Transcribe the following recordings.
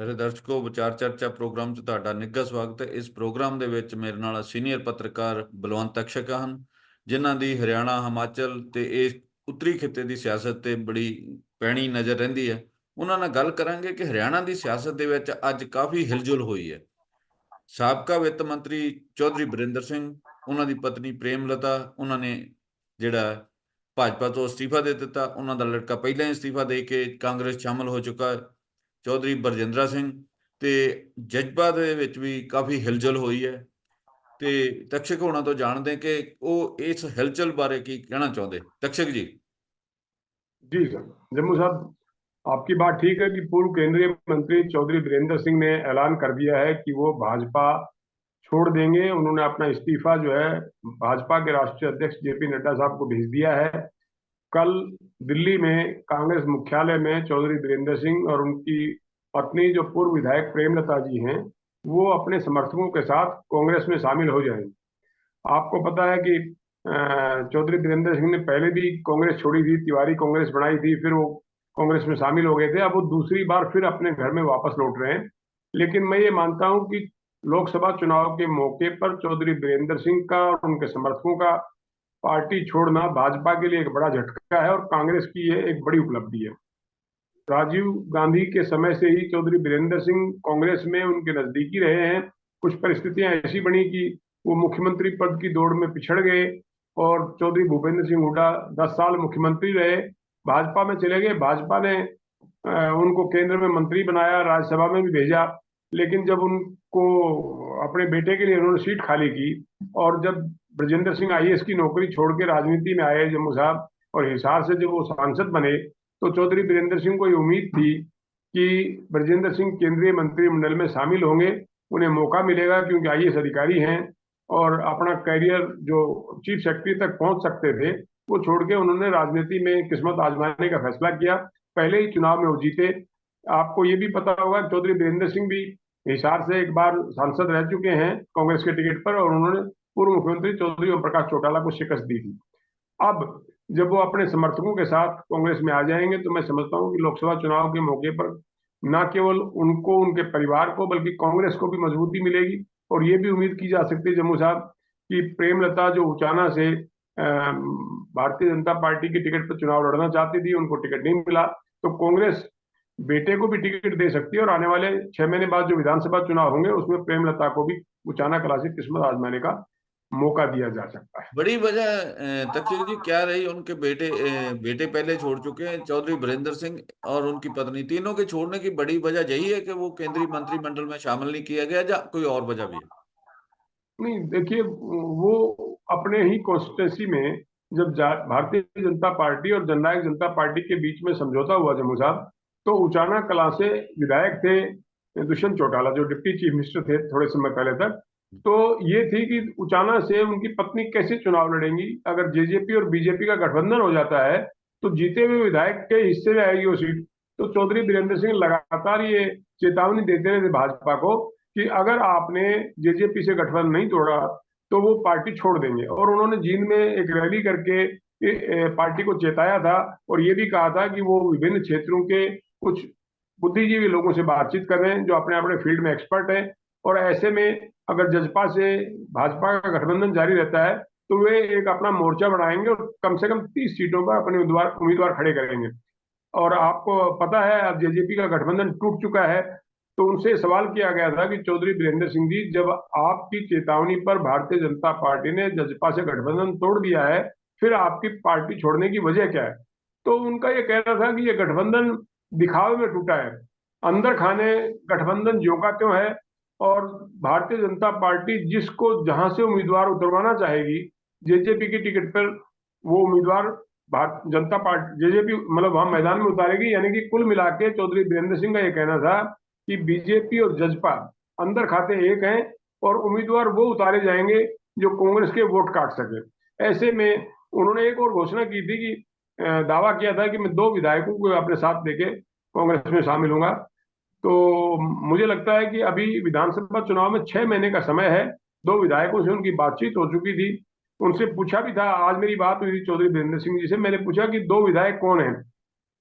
ਮੇਰੇ ਦਰਸ਼ਕੋ, ਵਿਚਾਰ ਚਰਚਾ ਪ੍ਰੋਗਰਾਮ 'ਚ ਤੁਹਾਡਾ ਨਿੱਘਾ ਸਵਾਗਤ ਹੈ। ਇਸ ਪ੍ਰੋਗਰਾਮ ਦੇ ਵਿੱਚ ਮੇਰੇ ਨਾਲ ਸੀਨੀਅਰ ਪੱਤਰਕਾਰ ਬਲਵੰਤ ਤਕਸ਼ਕ ਹਨ, ਜਿਨ੍ਹਾਂ ਦੀ ਹਰਿਆਣਾ, ਹਿਮਾਚਲ ਤੇ ਇਹ ਉੱਤਰੀ ਖਿੱਤੇ ਦੀ ਸਿਆਸਤ ਤੇ ਬੜੀ ਪੈਣੀ ਨਜ਼ਰ ਰਹਿੰਦੀ ਹੈ। ਉਹਨਾਂ ਨਾਲ ਗੱਲ ਕਰਾਂਗੇ ਕਿ ਹਰਿਆਣਾ ਦੀ ਸਿਆਸਤ ਦੇ ਵਿੱਚ ਅੱਜ ਕਾਫੀ ਹਿਲਜੁਲ ਹੋਈ ਹੈ। ਸਾਬਕਾ ਵਿੱਤ ਮੰਤਰੀ ਚੌਧਰੀ ਬਰਿੰਦਰ ਸਿੰਘ, ਉਹਨਾਂ ਦੀ ਪਤਨੀ ਪ੍ਰੇਮਲਤਾ, ਉਹਨਾਂ ਨੇ ਜਿਹੜਾ ਭਾਜਪਾ ਤੋਂ ਅਸਤੀਫਾ ਦੇ ਦਿੱਤਾ। ਉਹਨਾਂ ਦਾ ਲੜਕਾ ਪਹਿਲਾਂ ਹੀ ਅਸਤੀਫਾ ਦੇ ਕੇ ਕਾਂਗਰਸ ਸ਼ਾਮਲ ਹੋ ਚੁੱਕਾ ਹੈ, ਚੌਧਰੀ ਬਰਜਿੰਦਰਾ ਸਿੰਘ। ਤੇ ਜਜ਼ਬਾ ਦੇ ਵਿੱਚ ਵੀ ਕਾਫੀ ਹਿਲਜੁਲ ਹੋਈ ਹੈ। ਤੇ ਤਕਸ਼ਕ ਹੋਣਾ ਤੋਂ ਜਾਣਦੇ ਕਿ ਉਹ ਇਸ ਹਿਲਜੁਲ ਬਾਰੇ ਕੀ ਕਹਿਣਾ ਚਾਹੁੰਦੇ। तक्षक जी। जी सर। जम्मू साहब, आपकी बात ठीक है कि पूर्व केंद्रीय मंत्री चौधरी बीरेंद्र सिंह ने ऐलान कर दिया है कि वो भाजपा छोड़ देंगे। उन्होंने अपना इस्तीफा जो है भाजपा के राष्ट्रीय अध्यक्ष जेपी नड्डा साहब को भेज दिया है। कल दिल्ली में कांग्रेस मुख्यालय में चौधरी बीरेंद्र सिंह और उनकी पत्नी जो पूर्व विधायक प्रेमलता जी हैं, वो अपने समर्थकों के साथ कांग्रेस में शामिल हो जाएंगे। आपको पता है कि चौधरी बीरेंद्र सिंह ने पहले भी कांग्रेस छोड़ी थी, तिवारी कांग्रेस बनाई थी, फिर वो कांग्रेस में शामिल हो गए थे। अब वो दूसरी बार फिर अपने घर में वापस लौट रहे हैं। लेकिन मैं ये मानता हूं कि लोकसभा चुनाव के मौके पर चौधरी बीरेंद्र सिंह का और उनके समर्थकों का पार्टी छोड़ना भाजपा के लिए एक बड़ा झटका है और कांग्रेस की ये एक बड़ी उपलब्धि है। राजीव गांधी के समय से ही चौधरी बीरेंद्र सिंह कांग्रेस में उनके नजदीकी रहे हैं। कुछ परिस्थितियां ऐसी बनी कि वो मुख्यमंत्री पद की दौड़ में पिछड़ गए और चौधरी भूपेंद्र सिंह हुड्डा 10 साल मुख्यमंत्री रहे, भाजपा में चले गए। भाजपा ने उनको केंद्र में मंत्री बनाया, राज्यसभा में भी भेजा। लेकिन जब उनको अपने बेटे के लिए उन्होंने सीट खाली की और जब ब्रजेंद्र सिंह आईएएस की नौकरी छोड़ के राजनीति में आए जम्मू साहब, और हिसार से जब वो सांसद बने, तो चौधरी बीरेंद्र सिंह को ये उम्मीद थी कि ब्रजेंद्र सिंह केंद्रीय मंत्रिमंडल में शामिल होंगे, उन्हें मौका मिलेगा क्योंकि आईएएस अधिकारी हैं और अपना करियर जो चीफ सेक्रेटरी तक पहुंच सकते थे वो छोड़ के उन्होंने राजनीति में किस्मत आजमाने का फैसला किया। पहले ही चुनाव में वो जीते। आपको ये भी पता होगा चौधरी बीरेंद्र सिंह भी हिसार से एक बार सांसद रह चुके हैं कांग्रेस के टिकट पर, और उन्होंने पूर्व मुख्यमंत्री चौधरी ओम प्रकाश चौटाला को शिकस्त दी थी। अब जब वो अपने समर्थकों के साथ कांग्रेस में आ जाएंगे तो मैं समझता हूं कि लोकसभा चुनाव के मौके पर न केवल उनको, उनके परिवार को, बल्कि कांग्रेस को भी मजबूती मिलेगी। और ये भी उम्मीद की जा सकती है जम्मू साहब कि प्रेमलता जो उचाना से भारतीय जनता पार्टी की टिकट पर चुनाव लड़ना चाहती थी, उनको टिकट नहीं मिला, तो कांग्रेस बेटे को भी टिकट दे सकती है और आने वाले 6 महीने बाद जो विधानसभा चुनाव होंगे उसमें प्रेमलता को भी उचाना कला से किस्मत आजमाने का मौका दिया जा सकता है। बड़ी वजह तक्षक जी क्या रही? उनके बेटे पहले छोड़ चुके हैं, चौधरी बीरेंद्र सिंह और उनकी पत्नी, तीनों के छोड़ने की बड़ी वजह यही है कि वो केंद्रीय मंत्रिमंडल में शामिल नहीं किया गया, या कोई और वजह भी है? नहीं, देखिए, वो अपने ही कॉन्स्टिट्यूंसी में जब भारतीय जनता पार्टी और जननायक जनता पार्टी के बीच में समझौता हुआ जम्मू साहब, तो उचाना कला से विधायक थे दुष्यंत चौटाला जो डिप्टी चीफ मिनिस्टर थे थोड़े समय पहले तक। तो ये थी कि उचाना से उनकी पत्नी कैसे चुनाव लड़ेंगी। अगर जेजेपी और बीजेपी का गठबंधन हो जाता है तो जीते हुए विधायक के हिस्से में आएगी वो सीट। तो चौधरी बीरेंद्र सिंह लगातार ये चेतावनी देते रहे भाजपा को कि अगर आपने जेजेपी से गठबंधन नहीं तोड़ा तो वो पार्टी छोड़ देंगे। और उन्होंने जींद में एक रैली करके पार्टी को चेताया था और ये भी कहा था कि वो विभिन्न क्षेत्रों के कुछ बुद्धिजीवी लोगों से बातचीत कर रहे हैं जो अपने अपने फील्ड में एक्सपर्ट हैं। और ऐसे में अगर जजपा से भाजपा का गठबंधन जारी रहता है तो वे एक अपना मोर्चा बढ़ाएंगे और कम से कम 30 सीटों पर अपने उम्मीदवार खड़े करेंगे। और आपको पता है अब जेजेपी का गठबंधन टूट चुका है। तो उनसे सवाल किया गया था कि चौधरी बीरेंद्र सिंह जी, जब आपकी चेतावनी पर भारतीय जनता पार्टी ने जजपा से गठबंधन तोड़ दिया है, फिर आपकी पार्टी छोड़ने की वजह क्या है? तो उनका ये कहना था कि ये गठबंधन दिखावे में टूटा है, अंदर खाने गठबंधन ज्यों का त्यों है। और भारतीय जनता पार्टी जिसको जहां से उम्मीदवार उतरवाना चाहेगी जेजेपी की टिकट पर, वो उम्मीदवार भारतीय जनता पार्टी जेजेपी मतलब वहां मैदान में उतारेगी। यानी कि कुल मिला के चौधरी बीरेंद्र सिंह का यह कहना था कि बीजेपी और जजपा अंदर खाते एक हैं और उम्मीदवार वो उतारे जाएंगे जो कांग्रेस के वोट काट सके। ऐसे में उन्होंने एक और घोषणा की थी कि दावा किया था कि मैं 2 विधायकों को अपने साथ लेके कांग्रेस में शामिल होऊंगा। तो मुझे लगता है कि अभी विधानसभा चुनाव में 6 महीने का समय है। 2 विधायकों से उनकी बातचीत हो चुकी थी, उनसे पूछा भी था। आज मेरी बात हुई थी चौधरी बीरेंद्र सिंह जी से, मैंने पूछा कि 2 विधायक कौन हैं?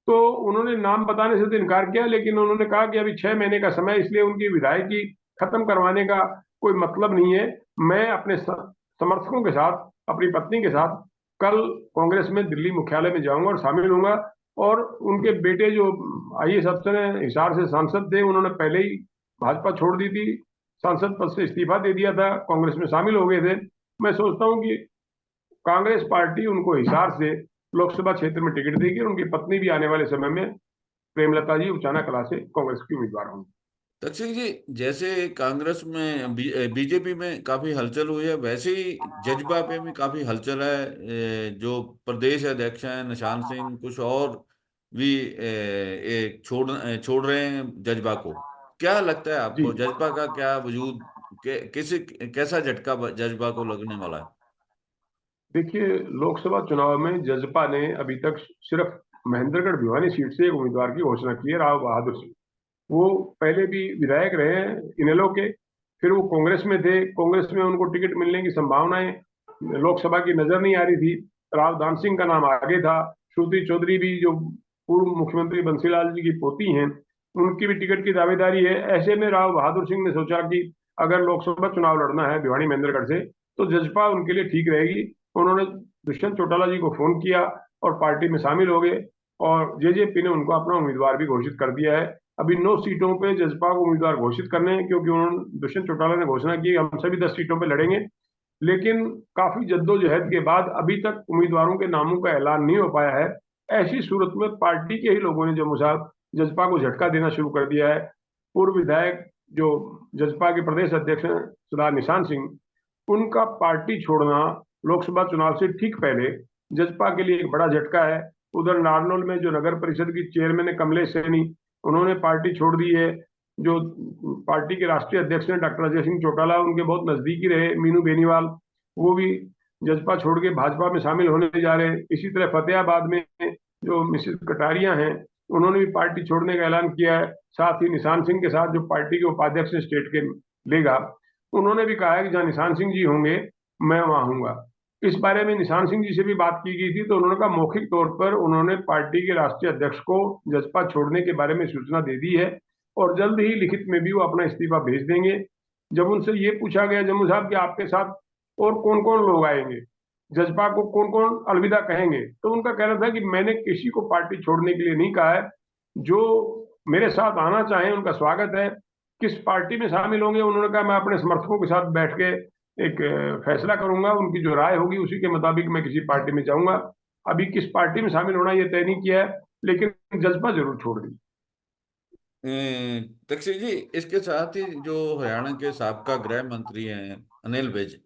तो उन्होंने नाम बताने से तो इनकार किया, लेकिन उन्होंने कहा कि अभी 6 महीने का समय, इसलिए उनकी विधायकी खत्म करवाने का कोई मतलब नहीं है। मैं अपने समर्थकों के साथ, अपनी पत्नी के साथ कल कांग्रेस में दिल्ली मुख्यालय में जाऊंगा और शामिल होऊंगा। और उनके बेटे जो आईएएस अफसर हैं, हिसार से सांसद थे, उन्होंने पहले ही भाजपा छोड़ दी थी, सांसद पद से इस्तीफा दे दिया था, कांग्रेस में शामिल हो गए थे। मैं सोचता हूं कि कांग्रेस पार्टी उनको हिसार से लोकसभा क्षेत्र में टिकट देगी और उनकी पत्नी भी आने वाले समय में, प्रेमलता जी, उचाना कला से कांग्रेस की उम्मीदवार होंगी। तक्षक जी, जैसे कांग्रेस में बीजेपी में काफी हलचल हुई है, वैसे ही जजपा पे भी काफी हलचल है। जो प्रदेश अध्यक्ष हैं निशान सिंह, कुछ और भी छोड़ रहे हैं जजपा को। क्या लगता है जी, आपको, जजपा का क्या वजूद, किसी कैसा झटका जजपा को लगने वाला है? देखिए, लोकसभा चुनाव में जजपा ने अभी तक सिर्फ महेंद्रगढ़ भिवानी सीट से एक उम्मीदवार की घोषणा की है, राव बहादुर सिंह। वो पहले भी विधायक रहे हैं इनेलो के, फिर वो कांग्रेस में थे, कांग्रेस में उनको टिकट मिलने की संभावनाएं लोकसभा की नजर नहीं आ रही थी। राव दान सिंह का नाम आगे था, श्रुति चौधरी भी, जो पूर्व मुख्यमंत्री बंसीलाल जी की पोती हैं, उनकी भी टिकट की दावेदारी है। ऐसे में राव बहादुर सिंह ने सोचा कि अगर लोकसभा चुनाव लड़ना है भिवानी महेंद्रगढ़ से, तो जजपा उनके लिए ठीक रहेगी। उन्होंने दुष्यंत चौटाला जी को फोन किया और पार्टी में शामिल हो गए, और जेजेपी ने उनको अपना उम्मीदवार भी घोषित कर दिया है। अभी 9 सीटों पे जजपा को उम्मीदवार घोषित करने हैं, क्योंकि उन्होंने, दुष्यंत चौटाला ने घोषणा की, हम सभी 10 सीटों पे लड़ेंगे। लेकिन काफी जद्दोजहद के बाद अभी तक उम्मीदवारों के नामों का ऐलान नहीं हो पाया है। ऐसी सूरत में पार्टी के ही लोगों ने जम्मू साहब जजपा को झटका देना शुरू कर दिया है। पूर्व विधायक जो जजपा के प्रदेश अध्यक्ष हैं सरदार निशान सिंह, उनका पार्टी छोड़ना लोकसभा चुनाव से ठीक पहले जजपा के लिए एक बड़ा झटका है। उधर नारनौल में जो नगर परिषद की चेयरमैन है कमलेश सैनी, उन्होंने पार्टी छोड़ दी है। जो पार्टी के राष्ट्रीय अध्यक्ष हैं डॉक्टर अजय सिंह चौटाला, उनके बहुत नजदीकी रहे मीनू बेनीवाल, वो भी जजपा छोड़ के भाजपा में शामिल होने जा रहे हैं। इसी तरह फतेहाबाद में जो मिसेस कटारिया हैं, उन्होंने भी पार्टी छोड़ने का ऐलान किया है। साथ ही निशान सिंह के साथ, जो पार्टी के उपाध्यक्ष स्टेट के लेगा, उन्होंने भी कहा है कि जहां निशान सिंह जी होंगे मैं वहां हूंगा। इस बारे में निशान सिंह जी से भी बात की गई थी, तो उन्होंने कहा मौखिक तौर पर उन्होंने पार्टी के राष्ट्रीय अध्यक्ष को जजपा छोड़ने के बारे में सूचना दे दी है, और जल्द ही लिखित में भी वो अपना इस्तीफा भेज देंगे। जब उनसे ये पूछा गया जम्मू साहब कि आपके साथ और कौन कौन लोग आएंगे, जजपा को कौन कौन अलविदा कहेंगे, तो उनका कहना था कि मैंने किसी को पार्टी छोड़ने के लिए नहीं कहा है। जो मेरे साथ आना चाहें उनका स्वागत है। किस पार्टी में शामिल होंगे, उन्होंने कहा मैं अपने समर्थकों के साथ बैठ के एक फैसला करूंगा, उनकी जो राय होगी उसी के मुताबिक मैं किसी पार्टी में जाऊंगा। अभी किस पार्टी में शामिल होना ये तय नहीं किया है, लेकिन जज्बा जरूर छोड़ दी। तक्षक जी, इसके साथ ही जो हरियाणा के साबका गृह मंत्री हैं अनिल विज,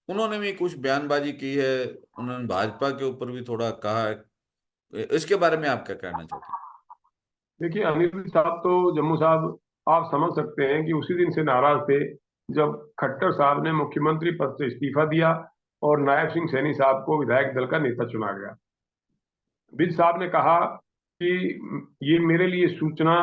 उन्होंने भी कुछ बयानबाजी की है। उन्होंने भाजपा के ऊपर भी थोड़ा कहा है। इसके बारे में आप क्या कहना चाहते हैं? देखिए, अनिल साहब तो, जम्मू साहब, आप समझ सकते हैं कि उसी दिन से नाराज थे जब खट्टर साहब ने मुख्यमंत्री पद से इस्तीफा दिया और नायब सिंह सैनी साहब को विधायक दल का नेता चुना गया। विज साहब ने कहा कि ये मेरे लिए सूचना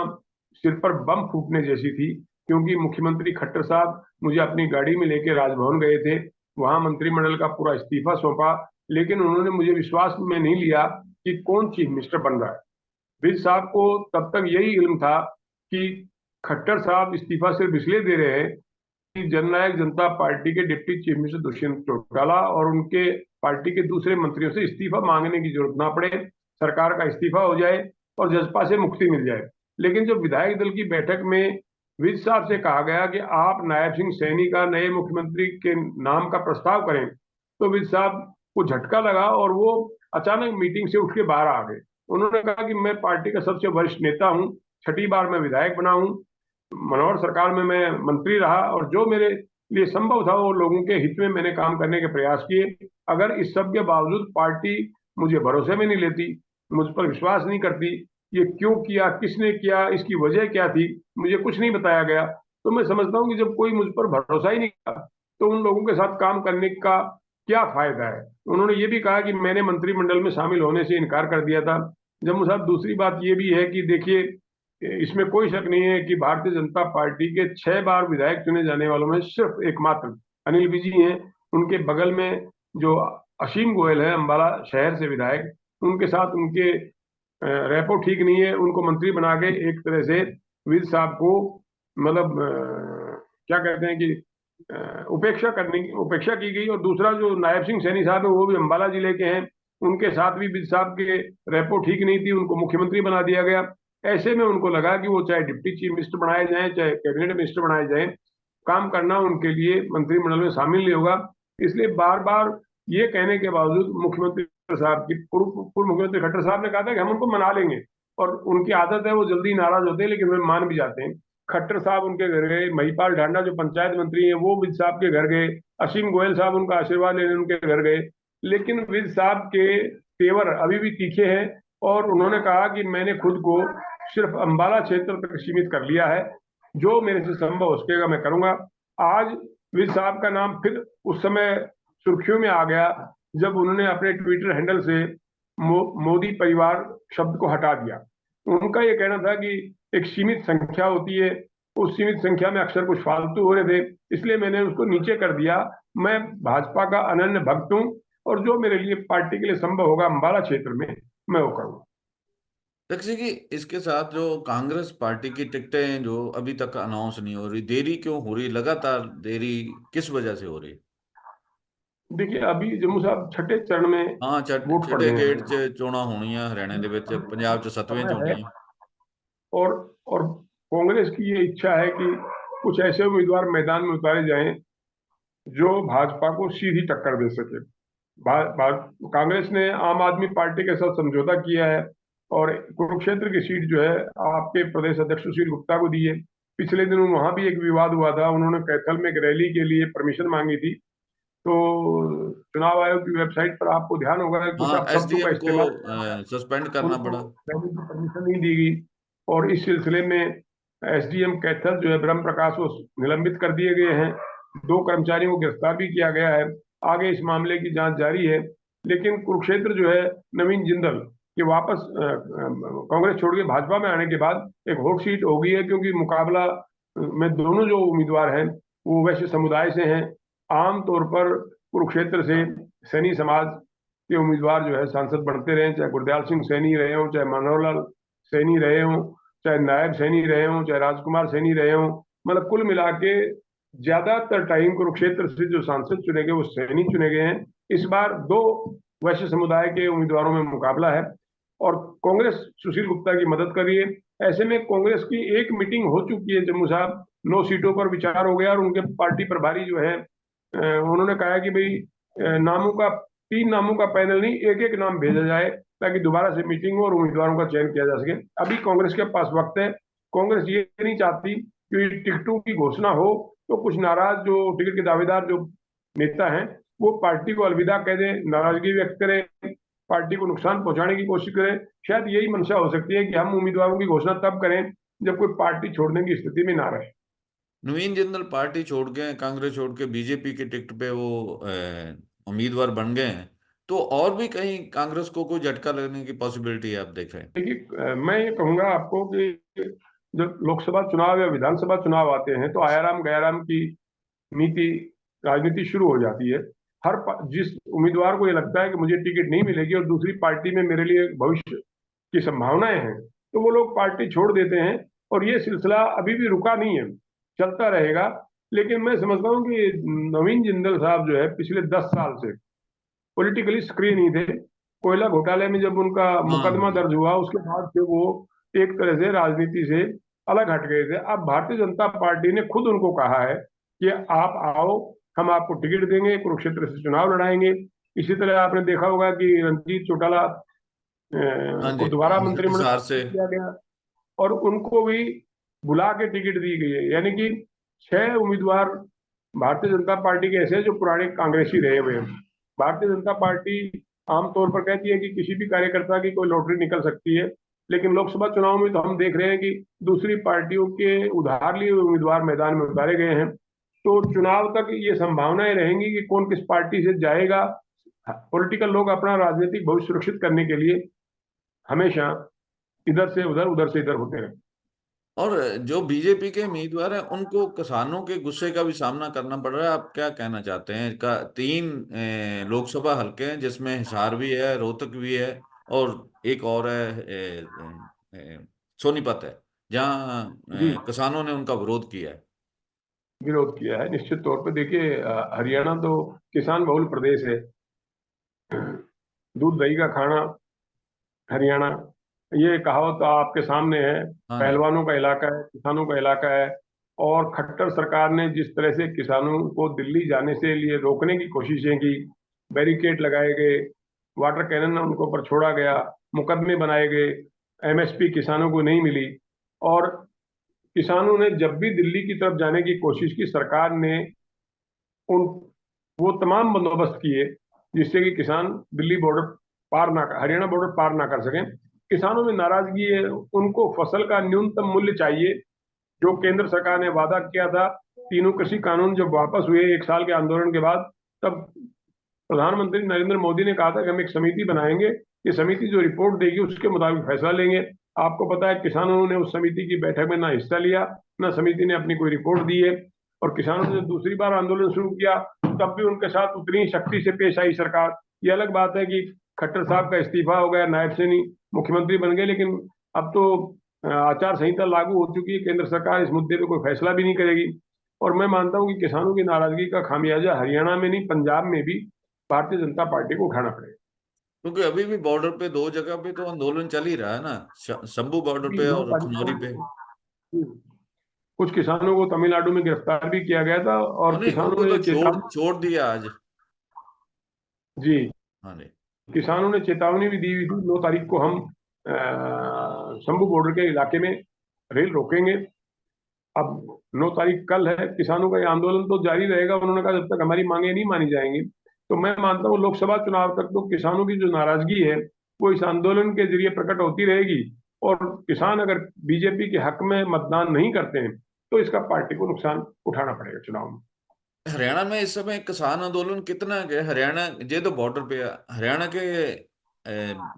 सिर पर बम फूटने जैसी थी, क्योंकि मुख्यमंत्री खट्टर साहब मुझे अपनी गाड़ी में लेके राजभवन गए थे, वहां मंत्रिमंडल का पूरा इस्तीफा सौंपा, लेकिन उन्होंने मुझे विश्वास में नहीं लिया कि कौन चीफ मिनिस्टर बन रहा है। विज साहब को तब तक यही इल्म था कि खट्टर साहब इस्तीफा सिर्फ इसलिए दे रहे हैं कि जननायक जनता पार्टी के deputy chief minister Dushyant Chautala और उनके पार्टी के दूसरे मंत्रियों से इस्तीफा मांगने की जरूरत ना पड़े, सरकार का इस्तीफा हो जाए और जजपा से मुक्ति मिल जाए। लेकिन जब विधायक दल की बैठक में विज साहब से कहा गया कि आप नायब सिंह सैनी का नए मुख्यमंत्री के नाम का प्रस्ताव करें, तो विज साहब को झटका लगा और वो अचानक मीटिंग से उठ के बाहर आ गए। उन्होंने कहा कि मैं पार्टी का सबसे वरिष्ठ नेता हूं, 6ठी बार मैं विधायक बना हूं, मनोहर सरकार में मैं मंत्री रहा, और जो मेरे लिए संभव था वो लोगों के हित में मैंने काम करने के प्रयास किए। अगर इस सब के बावजूद पार्टी मुझे भरोसे में नहीं लेती, मुझ पर विश्वास नहीं करती, ये क्यों किया, किसने किया, इसकी वजह क्या थी, मुझे कुछ नहीं बताया गया, तो मैं समझता हूँ कि जब कोई मुझ पर भरोसा ही नहीं किया, तो उन लोगों के साथ काम करने का क्या फायदा है। उन्होंने ये भी कहा कि मैंने मंत्रिमंडल में शामिल होने से इनकार कर दिया था। जम्मू साहब, दूसरी बात ये भी है कि देखिए, इसमें कोई शक नहीं है कि भारतीय जनता पार्टी के 6 बार विधायक चुने जाने वालों में सिर्फ एकमात्र अनिल विज ही हैं। उनके बगल में जो असीम गोयल है, अंबाला शहर से विधायक, उनके साथ उनके रेपो ठीक नहीं है, उनको मंत्री बना के एक तरह से विज साहब को मतलब क्या कहते हैं कि उपेक्षा की गई। और दूसरा जो नायब सिंह सैनी साहब है वो भी अम्बाला जिले के हैं, उनके साथ भी विज साहब के रेपो ठीक नहीं थी, उनको मुख्यमंत्री बना दिया गया। ऐसे में उनको लगा कि वो चाहे डिप्टी चीफ मिनिस्टर बनाए जाएं चाहे कैबिनेट मिनिस्टर बनाए जाएं, काम करना उनके लिए मंत्रिमंडल में शामिल नहीं होगा। इसलिए बार बार ये कहने के बावजूद मुख्यमंत्री साहब की पूर्व मुख्यमंत्री खट्टर साहब ने कहा था कि हम उनको मना लेंगे, और उनकी आदत है वो जल्दी नाराज होते हैं लेकिन वे मान भी जाते हैं। खट्टर साहब उनके घर गए, महिपाल ढांडा जो पंचायत मंत्री हैं वो विज साहब के घर गए, असीम गोयल साहब उनका आशीर्वाद लेने उनके घर गए, लेकिन विज साहब के तेवर अभी भी तीखे हैं। और उन्होंने कहा कि मैंने खुद को सिर्फ अंबाला क्षेत्र तक सीमित कर लिया है, जो मेरे से संभव हो सकेगा मैं करूंगा। आज विज साहब का नाम फिर उस समय सुर्खियों में आ गया जब उन्होंने अपने ट्विटर हैंडल से मोदी परिवार शब्द को हटा दिया। उनका ये कहना था कि एक सीमित संख्या होती है, उस सीमित संख्या में अक्सर कुछ फालतू हो रहे थे, इसलिए मैंने उसको नीचे कर दिया। मैं भाजपा का अनन्य भक्त हूं, और जो मेरे लिए पार्टी के लिए संभव होगा अंबाला क्षेत्र में मैं वो करूंगा। देखिए कि इसके साथ जो कांग्रेस पार्टी की टिकटें जो अभी तक अनाउंस नहीं हो रही, देरी क्यों हो रही, लगातार देरी किस वजह से हो रही? देखिए अभी जम्मू साहब छठे चरण में हाँ, वोट छठे पड़ने गेड़ हैं, 'ਚ चोणां होणीਆਂ हरियाणा ਦੇ ਵਿੱਚ, ਪੰਜਾਬ 'ਚ 7ਵੇਂ 'ਚ समय है। होणीਆਂ। और और कांग्रेस की ये इच्छा है कि कुछ ऐसे उम्मीदवार मैदान में उतारे जाएं जो भाजपा को सीधी टक्कर दे सके। कांग्रेस ने आम आदमी पार्टी के साथ समझौता किया है, और कुरुक्षेत्र की सीट जो है आपके प्रदेश अध्यक्ष सुशील गुप्ता को दी है। पिछले दिनों वहां भी एक विवाद हुआ था, उन्होंने कैथल में एक रैली के लिए परमिशन मांगी थी। तो चुनाव आयोग की वेबसाइट पर आपको ध्यान होगा कि कुछ हाँ, अपशब्दों का एसडीएम को इस्तेमाल, सस्पेंड करना उनको पड़ा। रैली की परमिशन नहीं दी गई। और इस सिलसिले में एसडीएम कैथल जो है ब्रह्म प्रकाश को निलंबित कर दिए गए हैं, 2 कर्मचारियों को गिरफ्तार भी किया गया है। आगे इस मामले की जांच जारी है। लेकिन कुरुक्षेत्र जो है नवीन जिंदल के वापस कांग्रेस छोड़ के भाजपा में आने के बाद एक हॉट सीट हो गई है, क्योंकि मुकाबला में दोनों जो उम्मीदवार हैं वो वैश्य समुदाय से हैं। आमतौर पर कुरुक्षेत्र से सैनी समाज के उम्मीदवार जो है सांसद बनते रहे, चाहे गुरदयाल सिंह सैनी रहे हों, चाहे मनोहरलाल सैनी रहे हों, चाहे नायब सैनी रहे हों, चाहे राजकुमार सैनी रहे हों। मतलब कुल मिला के ज्यादातर टाइम कुरुक्षेत्र से जो सांसद चुने गए वो सैनी चुने गए हैं। इस बार 2 वैश्य समुदाय के उम्मीदवारों में मुकाबला है, और कांग्रेस सुशील गुप्ता की मदद कर रही है। ऐसे में कांग्रेस की एक मीटिंग हो चुकी है जम्मू साहब, 9 सीटों पर विचार हो गया, और उनके पार्टी प्रभारी जो है उन्होंने कहा है कि भाई नामों का 3 नामों का पैनल नहीं, एक एक नाम भेजा जाए ताकि दोबारा से मीटिंग हो और उम्मीदवारों का चयन किया जा सके। अभी कांग्रेस के पास वक्त है। कांग्रेस ये नहीं चाहती कि टिकटों की घोषणा हो तो कुछ नाराज जो टिकट के दावेदार जो नेता हैं वो पार्टी को अलविदा कह दें, नाराजगी व्यक्त करें, पार्टी को नुकसान पहुंचाने की कोशिश करें। शायद यही मंशा हो सकती है कि हम उम्मीदवारों की घोषणा तब करें जब कोई पार्टी छोड़ने की स्थिति में ना रहे। नवीन जिंदल पार्टी छोड़ के, कांग्रेस छोड़ के बीजेपी की टिकट पे वो उम्मीदवार बन गए हैं, तो और भी कहीं कांग्रेस को कोई झटका लगने की पॉसिबिलिटी है, आप देख रहे हैं? देखिए मैं ये कहूंगा आपको कि जब लोकसभा चुनाव या विधानसभा चुनाव आते हैं तो आयाराम गयाराम की नीति राजनीति शुरू हो जाती है। जिस उम्मीदवार को ये लगता है कि मुझे टिकट नहीं मिलेगी और दूसरी पार्टी में मेरे लिए भविष्य की संभावनाएं हैं, तो वो लोग पार्टी छोड़ देते हैं। और ये सिलसिला अभी भी रुका नहीं है, चलता रहेगा। लेकिन मैं समझता हूँ कि नवीन जिंदल साहब जो है पिछले 10 साल से पॉलिटिकली सक्रिय नहीं थे। कोयला घोटाले में जब उनका मुकदमा हाँ, दर्ज हुआ उसके बाद से वो एक तरह से राजनीति से अलग हट गए थे। अब भारतीय जनता पार्टी ने खुद उनको कहा है कि आप आओ, हम आपको टिकट देंगे, कुरुक्षेत्र से चुनाव लड़ाएंगे। इसी तरह आपने देखा होगा कि रणजीत चौटाला हाँ जी, को दोबारा मंत्रिमंडल हिसार से। में किया गया, और उनको भी बुला के टिकट दी गई है। यानी कि 6 उम्मीदवार भारतीय जनता पार्टी के ऐसे हैं जो पुराने कांग्रेसी रहे हुए हैं। भारतीय जनता पार्टी आमतौर पर कहती है कि किसी भी कार्यकर्ता की कोई लॉटरी निकल सकती है, लेकिन लोकसभा चुनाव में तो हम देख रहे हैं कि दूसरी पार्टियों के उधार लिए हुए उम्मीदवार मैदान में उतारे गए हैं। तो चुनाव तक ये संभावनाएं रहेंगी कि कौन किस पार्टी से जाएगा। पॉलिटिकल लोग अपना राजनीतिक भविष्य सुरक्षित करने के लिए हमेशा इधर से उधर उधर से इधर होते रहे। और जो बीजेपी के उम्मीदवार हैं उनको किसानों के गुस्से का भी सामना करना पड़ रहा है, आप क्या कहना चाहते हैं? का 3 लोकसभा हलके हैं जिसमें हिसार भी है, रोहतक भी है, और एक और है सोनीपत है, जहाँ जी, किसानों ने उनका विरोध किया है। विरोध किया है निश्चित तौर पे। देखिए हरियाणा तो किसान बहुल प्रदेश है। दूध दही का खाना हरियाणा, ये कहावत तो आपके सामने है। हाँ जी। पहलवानों का इलाका है, किसानों का इलाका है। और खट्टर सरकार ने जिस तरह से किसानों को दिल्ली जाने से लिए रोकने की कोशिशें की, बैरिकेड लगाए गए, वाटर कैनन उनको पर छोड़ा गया, मुकदमे बनाए गए, एमएसपी किसानों को नहीं मिली। और किसानों ने जब भी दिल्ली की तरफ जाने की कोशिश की, सरकार ने उन वो तमाम बंदोबस्त किए जिससे कि किसान दिल्ली बॉर्डर पार ना हरियाणा बॉर्डर पार ना कर सकें। किसानों में नाराजगी है, उनको फसल का न्यूनतम मूल्य चाहिए। जो केंद्र सरकार ने वादा किया था, तीनों कृषि कानून जब वापस हुए 1 साल के आंदोलन के बाद, तब प्रधानमंत्री नरेंद्र मोदी ने कहा था कि हम एक समिति बनाएंगे, ये समिति जो रिपोर्ट देगी उसके मुताबिक फैसला लेंगे। आपको पता है किसानों ने उस समिति की बैठक में ना हिस्सा लिया, ना समिति ने अपनी कोई रिपोर्ट दी है। और किसानों ने जब दूसरी बार आंदोलन शुरू किया, तब भी उनके साथ उतनी ही सख्ती से पेश आई सरकार। ये अलग बात है कि खट्टर साहब का इस्तीफा हो गया, नायब सेनी मुख्यमंत्री बन गए, लेकिन अब तो आचार संहिता लागू हो चुकी है, केंद्र सरकार इस मुद्दे पे कोई फैसला भी नहीं करेगी। और मैं मानता हूं कि किसानों की नाराजगी का खामियाजा हरियाणा में नहीं, पंजाब में भी भारतीय जनता पार्टी को उठाना पड़ेगा। क्योंकि अभी भी बॉर्डर पे दो जगह पे तो आंदोलन चल ही रहा है ना, शंभू बॉर्डर जी, पे 9 और तारीख खनौरी पे। को कुछ किसानों को तमिलनाडु में गिरफ्तार भी किया गया था, और हाँ नहीं, किसानों उनको ने तो छोड़ चेतावनी। छोड़ दिया आज। जी, हाँ जी। किसानों ने चेतावनी भी दी हुई थी, 9 तारीख को हम शंभू बॉर्डर के इलाके में रेल रोकेंगे। अब 9 तारीख कल है, किसानों का ये आंदोलन तो जारी रहेगा। उन्होंने कहा जब तक हमारी मांगे नहीं मानी जाएंगी। तो मैं मानता हूँ लोकसभा चुनाव तक तो किसानों की जो नाराजगी है वो इस आंदोलन के जरिए प्रकट होती रहेगी। और किसान अगर बीजेपी के हक में मतदान नहीं करते हैं तो इसका पार्टी को नुकसान उठाना पड़ेगा चुनाव में। हरियाणा में इस समय किसान आंदोलन कितना है? हरियाणा ये तो बॉर्डर पे है, हरियाणा के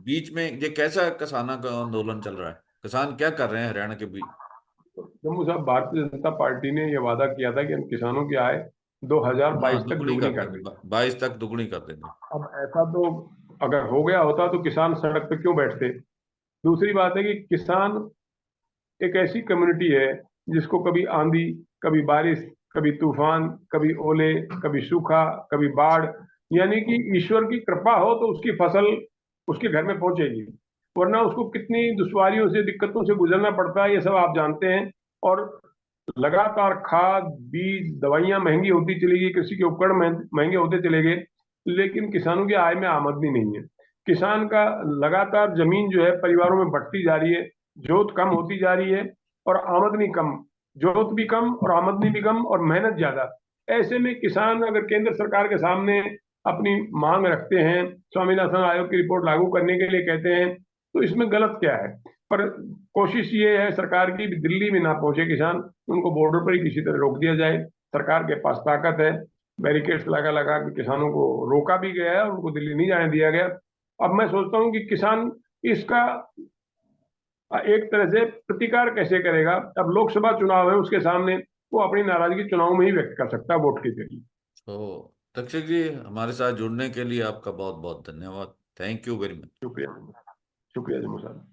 बीच में ये कैसा किसानों का आंदोलन चल रहा है? किसान क्या कर रहे हैं हरियाणा के बीच? जम्मू साहब, भारतीय जनता पार्टी ने यह वादा किया था कि हम किसानों की आय हाँ, 2022 तक दुगनी कर दुगनी कर देंगे, देंगे। 22 तक दुगनी कर देंगे। अब ऐसा तो अगर हो गया होता तो किसान सड़क पे क्यों बैठते। दूसरी बात है कि किसान एक ऐसी कम्युनिटी है जिसको कभी आंधी, कभी बारिश, कभी तूफान, कभी ओले, कभी सूखा, कभी बाढ़, यानी कि ईश्वर की कृपा हो तो उसकी फसल उसके घर में पहुंचेगी। वरना उसको कितनी दुश्वारियों से, दिक्कतों से गुजरना पड़ता है, ये सब आप जानते हैं। और लगातार खाद, बीज, दवाइयां महंगी होती चली गई, कृषि के उपकरण महंगे होते चले गए, लेकिन किसानों की आय में आमदनी नहीं है। किसान का लगातार जमीन जो है परिवारों में बढ़ती जा रही है, जोत कम होती जा रही है और आमदनी कम। जोत भी कम और आमदनी भी कम और मेहनत ज्यादा। ऐसे में किसान अगर केंद्र सरकार के सामने अपनी मांग रखते हैं, स्वामीनाथन आयोग की रिपोर्ट लागू करने के लिए कहते हैं, तो इसमें गलत क्या है। पर कोशिश ये है सरकार की भी दिल्ली में ना पहुंचे किसान, उनको बॉर्डर पर ही किसी तरह रोक दिया जाए। सरकार के पास ताकत है, बैरिकेड्स लगा लगा के किसानों को रोका भी गया है और उनको दिल्ली नहीं जाने दिया गया। अब मैं सोचता हूँ कि किसान इसका एक तरह से प्रतिकार कैसे करेगा। अब लोकसभा चुनाव है उसके सामने, वो अपनी नाराजगी चुनाव में ही व्यक्त कर सकता है, वोट के जरिए। तो तक्षक जी, हमारे साथ जुड़ने के लिए आपका बहुत बहुत धन्यवाद। Thank you very much. शुक्रिया, शुक्रिया जम्मू साहब।